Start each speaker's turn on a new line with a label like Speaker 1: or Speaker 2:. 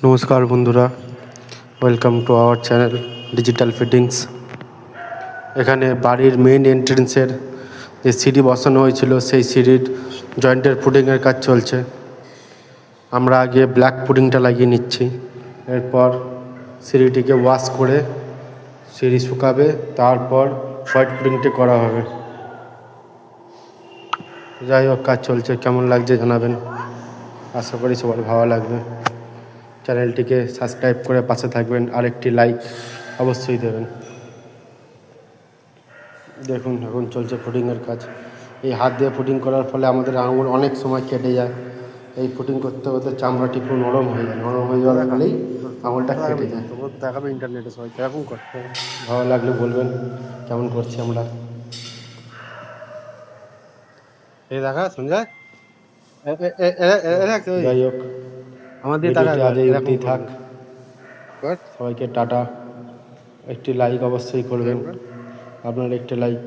Speaker 1: নমস্কার বন্ধুরা, welcome to our channel digital fittings. এখানে বাড়ির মেইন এন্ট্রেন্সের যে সিঁড়ি বসানো হয়েছিল সেই সিঁড়ির জয়েন্টের পুটিংয়ের কাজ চলছে। আমরা আগে ব্ল্যাক পুটিংটা লাগিয়ে নিচ্ছি, এরপর সিঁড়িটিকে ওয়াশ করে সিঁড়ি শুকাবে, তারপর হোয়াইট পুটিংটি করা হবে। যাই হোক, কাজ চলছে, কেমন লাগছে জানাবেন। আশা করি সবার ভালো লাগবে। চ্যানেলটিকে সাবস্ক্রাইব করে পাশে থাকবেন, আর একটি লাইক অবশ্যই দেবেন। দেখুন, এখন চলছে ফুটিংয়ের কাজ। এই হাত দিয়ে ফুটিং করার ফলে আমাদের আঙুল অনেক সময় কেটে যায়। এই ফুটিং করতে করতে চামড়াটি পুরো নরম হয়ে যায়, নরম হয়ে যাওয়ার ফলেই আঙুলটা কেটে যায়। দেখাবে ইন্টারনেটে সবাই এরকম করতে। ভালো লাগলে বলবেন কেমন করছি আমরা। এই দেখা সঞ্জয়, যাই হোক, আমাদের আজ এই অবধি থাক। সবাইকে টাটা। একটি লাইক অবশ্যই করবেন, আপনার একটি লাইক